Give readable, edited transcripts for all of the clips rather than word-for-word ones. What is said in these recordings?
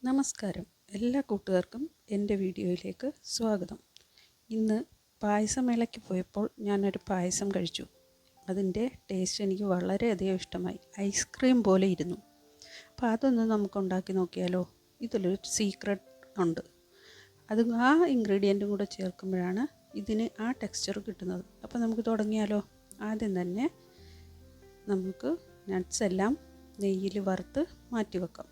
നമസ്കാരം. എല്ലാ കൂട്ടുകാർക്കും എൻ്റെ വീഡിയോയിലേക്ക് സ്വാഗതം. ഇന്ന് പായസമേളയ്ക്ക് പോയപ്പോൾ ഞാനൊരു പായസം കഴിച്ചു. അതിൻ്റെ ടേസ്റ്റ് എനിക്ക് വളരെയധികം ഇഷ്ടമായി. ഐസ്ക്രീം പോലെ ഇരുന്നു. അപ്പോൾ അതൊന്ന് നമുക്ക് ഉണ്ടാക്കി നോക്കിയാലോ? ഇതിലൊരു സീക്രട്ട് ഉണ്ട്. അത് ആ ഇൻഗ്രീഡിയൻറ്റും കൂടെ ചേർക്കുമ്പോഴാണ് ഇതിന് ആ ടെക്സ്ചർ കിട്ടുന്നത്. അപ്പോൾ നമുക്ക് തുടങ്ങിയാലോ? ആദ്യം തന്നെ നമുക്ക് നട്ട്സ് എല്ലാം നെയ്യിൽ വറുത്ത് മാറ്റി വെക്കാം.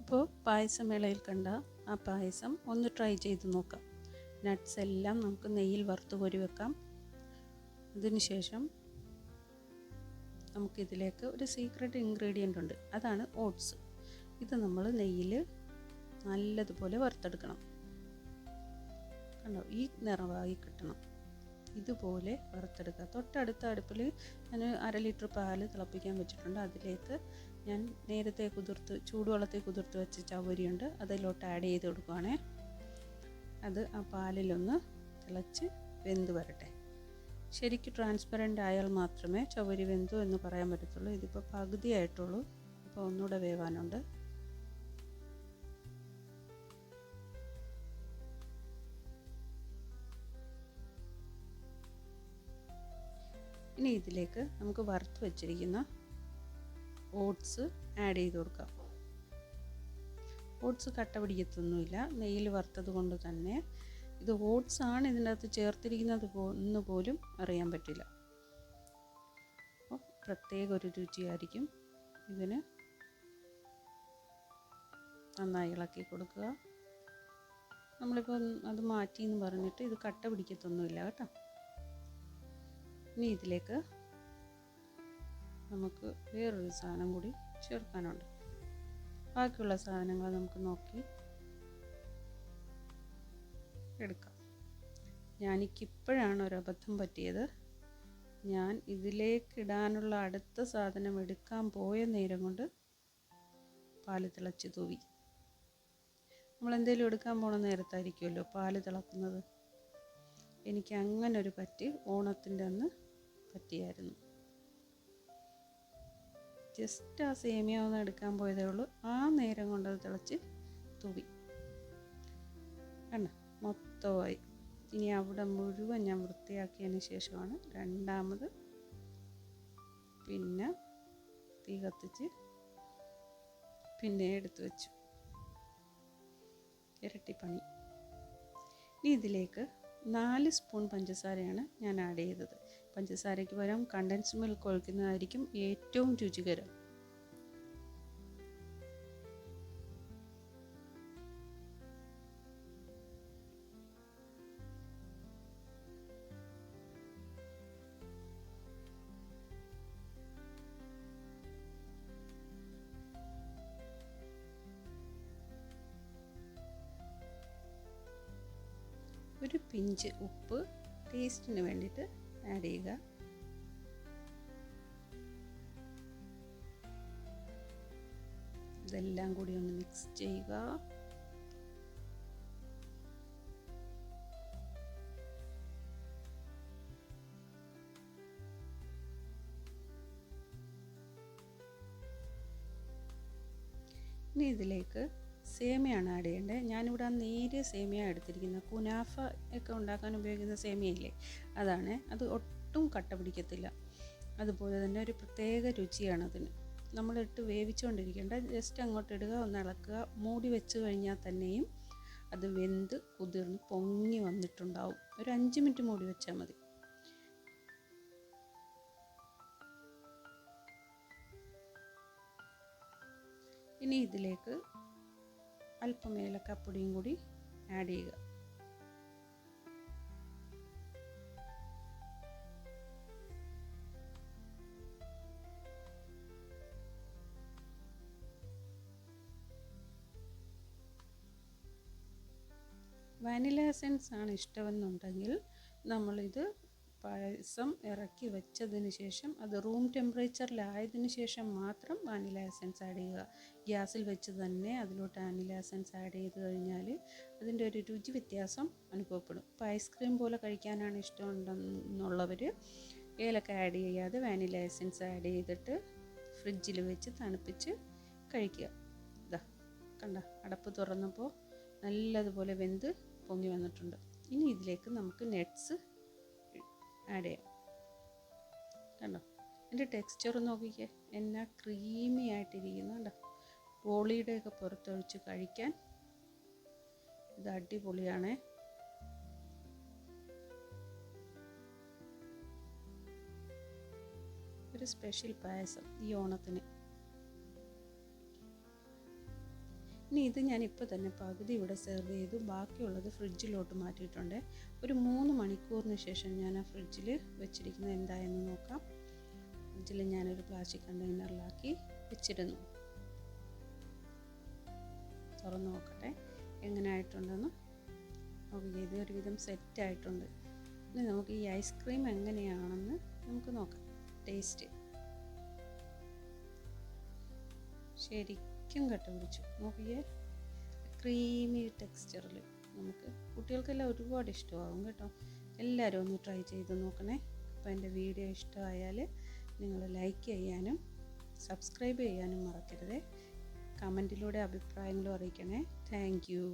ഇപ്പോൾ പായസമേളയിൽ കണ്ട ആ പായസം ഒന്ന് ട്രൈ ചെയ്ത് നോക്കാം. നട്ട്സ് എല്ലാം നമുക്ക് നെയ്യിൽ വറുത്ത് കോരി വെക്കാം. അതിനുശേഷം നമുക്കിതിലേക്ക് ഒരു സീക്രട്ട് ഇൻഗ്രീഡിയൻ്റ് ഉണ്ട്. അതാണ് ഓട്സ്. ഇത് നമ്മൾ നെയ്യിൽ നല്ലതുപോലെ വറുത്തെടുക്കണം. കണ്ടോ, ഈ നിറവായി കിട്ടണം. ഇതുപോലെ വറുത്തെടുക്കുക. തൊട്ടടുത്ത അടുപ്പിൽ ഞാൻ 1/2 ലിറ്റർ പാല് തിളപ്പിക്കാൻ വെച്ചിട്ടുണ്ട്. അതിലേക്ക് ഞാൻ നേരത്തെ ചൂടുവെള്ളത്തിൽ കുതിർത്ത് വെച്ച ചവരിയുണ്ട്, അതിലോട്ട് ആഡ് ചെയ്ത് കൊടുക്കുകയാണേ. അത് ആ പാലിലൊന്ന് തിളച്ച് വെന്ത് വരട്ടെ. ശരിക്കും ട്രാൻസ്പെറൻ്റ് ആയാൽ മാത്രമേ ചവരി വെന്തു എന്ന് പറയാൻ പറ്റത്തുള്ളൂ. ഇതിപ്പോൾ പകുതി ആയിട്ടുള്ളൂ, അപ്പോൾ ഒന്നുകൂടെ വേവാനുണ്ട്. ഇനി ഇതിലേക്ക് നമുക്ക് വറുത്ത് വെച്ചിരിക്കുന്ന ഓട്സ് ആഡ് ചെയ്ത് കൊടുക്കാം. ഓട്സ് കട്ട പിടിക്കത്തൊന്നുമില്ല, നെയ്യിൽ വറുത്തത് കൊണ്ട് തന്നെ. ഇത് ഓട്സ് ആണ് ഇതിൻ്റെ അകത്ത് ചേർത്തിരിക്കുന്നത് എന്ന് പോലും അറിയാൻ പറ്റില്ല. അപ്പോൾ പ്രത്യേക ഒരു രുചിയായിരിക്കും ഇതിന്. നന്നായി ഇളക്കി കൊടുക്കുക. നമ്മളിപ്പോൾ അത് മാറ്റി എന്ന് പറഞ്ഞിട്ട് ഇത് കട്ട പിടിക്കത്തൊന്നുമില്ല കേട്ടോ. ഇനി ഇതിലേക്ക് നമുക്ക് വേറൊരു സാധനം കൂടി ചേർക്കാനുണ്ട്. ബാക്കിയുള്ള സാധനങ്ങൾ നമുക്ക് നോക്കി എടുക്കാം. എനിക്കിപ്പോഴാണ് ഒരു അബദ്ധം പറ്റിയത്. ഞാൻ ഇതിലേക്ക് ഇടാനുള്ള അടുത്ത സാധനം എടുക്കാൻ പോയ നേരം കൊണ്ട് പാല് തിളച്ച് തൂവി. നമ്മളെന്തെങ്കിലും എടുക്കാൻ പോണ നേരത്തായിരിക്കുമല്ലോ പാല് തിളക്കുന്നത്. എനിക്ക് അങ്ങനെ ഒരു പറ്റി ഓണത്തിൻ്റെ അന്ന് പറ്റിയായിരുന്നു. ജസ്റ്റ് ആ സേമിയ ഒന്ന് എടുക്കാൻ പോയതേ ഉള്ളൂ, ആ നേരം കൊണ്ട് അത് തിളച്ച് തൂവി. കണ്ട, മൊത്തമായി. ഇനി അവിടെ മുഴുവൻ ഞാൻ വൃത്തിയാക്കിയതിന് ശേഷമാണ് രണ്ടാമത് പിന്നെ തീ കത്തിച്ച് പിന്നെ എടുത്തു വെച്ചു. ഇരട്ടിപ്പണി. ഇനി ഇതിലേക്ക് 4 സ്പൂൺ പഞ്ചസാരയാണ് ഞാൻ ആഡ് ചെയ്തത്. പഞ്ചസാരയ്ക്ക് പകരം കണ്ടൻസ്ഡ് മിൽക്ക് ഒഴിക്കുന്നതായിരിക്കും ഏറ്റവും രുചികരം. ഒരു പിഞ്ച് ഉപ്പ് ടേസ്റ്റിന് വേണ്ടിയിട്ട് ആഡ് ചെയ്യുക. ഇതെല്ലാം കൂടി ഒന്ന് മിക്സ് ചെയ്യുക. ഇനി ഇതിലേക്ക് സേമിയാണ് ആഡ് ചെയ്യേണ്ടത്. ഞാനിവിടെ നേരിയ സേമിയ എടുത്തിരിക്കുന്നത്. കുനാഫ ഒക്കെ ഉണ്ടാക്കാൻ ഉപയോഗിക്കുന്ന സേമിയയില്ലേ, അതാണ്. അത് ഒട്ടും കട്ട പിടിക്കത്തില്ല. അതുപോലെ തന്നെ ഒരു പ്രത്യേക രുചിയാണ് അതിന്. നമ്മളിട്ട് വേവിച്ചുകൊണ്ടിരിക്കേണ്ട, ജസ്റ്റ് അങ്ങോട്ട് ഇടുക, ഒന്ന് ഇളക്കുക. മൂടി വെച്ച് കഴിഞ്ഞാൽ തന്നെയും അത് വെന്ത് കുതിർന്ന് പൊങ്ങി വന്നിട്ടുണ്ടാവും. ഒരു 5 മിനിറ്റ് മൂടി വെച്ചാൽ മതി. ഇനി ഇതിലേക്ക് അല്പം ഏലക്കാപ്പൊടിയും കൂടി ആഡ് ചെയ്യുക. വാനില എസൻസ് ആണ് ഇഷ്ടമെന്നുണ്ടെങ്കിൽ നമ്മളിത് പായസം ഇറക്കി വെച്ചതിന് ശേഷം അത് റൂം ടെമ്പറേച്ചറിലായതിനു ശേഷം മാത്രം വാനില എസൻസ് ആഡ് ചെയ്യുക. ഗ്യാസിൽ വെച്ച് തന്നെ അതിലോട്ട് വാനില എസൻസ് ആഡ് ചെയ്ത് കഴിഞ്ഞാൽ അതിൻ്റെ ഒരു രുചി വ്യത്യാസം അനുഭവപ്പെടും. ഇപ്പോൾ ഐസ്ക്രീം പോലെ കഴിക്കാനാണ് ഇഷ്ടമുണ്ടെന്നുള്ളവർ ഏലക്ക ആഡ് ചെയ്യാതെ വാനില എസൻസ് ആഡ് ചെയ്തിട്ട് ഫ്രിഡ്ജിൽ വെച്ച് തണുപ്പിച്ച് കഴിക്കുക. ഇതാ കണ്ട, അടപ്പ് തുറന്നപ്പോൾ നല്ലതുപോലെ വെന്ത് പൊങ്ങി വന്നിട്ടുണ്ട്. ഇനി ഇതിലേക്ക് നമുക്ക് നട്ട്സ് ആഡ് ചെയ്യാം. കണ്ടോ, എൻ്റെ ടെക്സ്ചർ നോക്കിക്കേ, എന്നാ ക്രീമി ആയിട്ടിരിക്കുന്നു. കണ്ടോ, ബോളിയുടെയൊക്കെ പുറത്തൊഴിച്ച് കഴിക്കാൻ ഇത് അടിപൊളിയാണ്. ഒരു സ്പെഷ്യൽ പായസം ഈ ഓണത്തിന്. ഇനി ഇത് ഞാനിപ്പോൾ തന്നെ പകുതി ഇവിടെ സെർവ് ചെയ്തു, ബാക്കിയുള്ളത് ഫ്രിഡ്ജിലോട്ട് മാറ്റിയിട്ടുണ്ട്. ഒരു 3 മണിക്കൂറിന് ശേഷം ഞാൻ ആ ഫ്രിഡ്ജിൽ വെച്ചിരിക്കുന്നത് എന്തായെന്ന് നോക്കാം. ഫ്രിഡ്ജിൽ ഞാനൊരു പ്ലാസ്റ്റിക് കണ്ടെയ്നറിലാക്കി വെച്ചിരുന്നു. തുറന്ന് നോക്കട്ടെ എങ്ങനെ ആയിട്ടുണ്ടെന്ന്. നോക്കുക, ഇത് ഒരുവിധം സെറ്റായിട്ടുണ്ട്. ഇനി നമുക്ക് ഈ ഐസ്ക്രീം എങ്ങനെയാണെന്ന് നമുക്ക് നോക്കാം. ടേസ്റ്റ് ശരിക്കും കട്ട പിടിച്ചു. നോക്കിയേ, ക്രീമി ടെക്സ്ചറിൽ. നമുക്ക് കുട്ടികൾക്കെല്ലാം ഒരുപാട് ഇഷ്ടമാകും കേട്ടോ. എല്ലാവരും ഒന്ന് ട്രൈ ചെയ്ത് നോക്കണേ. അപ്പോൾ എൻ്റെ വീഡിയോ ഇഷ്ടമായാൽ നിങ്ങൾ ലൈക്ക് ചെയ്യാനും സബ്സ്ക്രൈബ് ചെയ്യാനും മറക്കരുത്. കമൻറ്റിലൂടെ അഭിപ്രായങ്ങളും അറിയിക്കണേ. Thank you.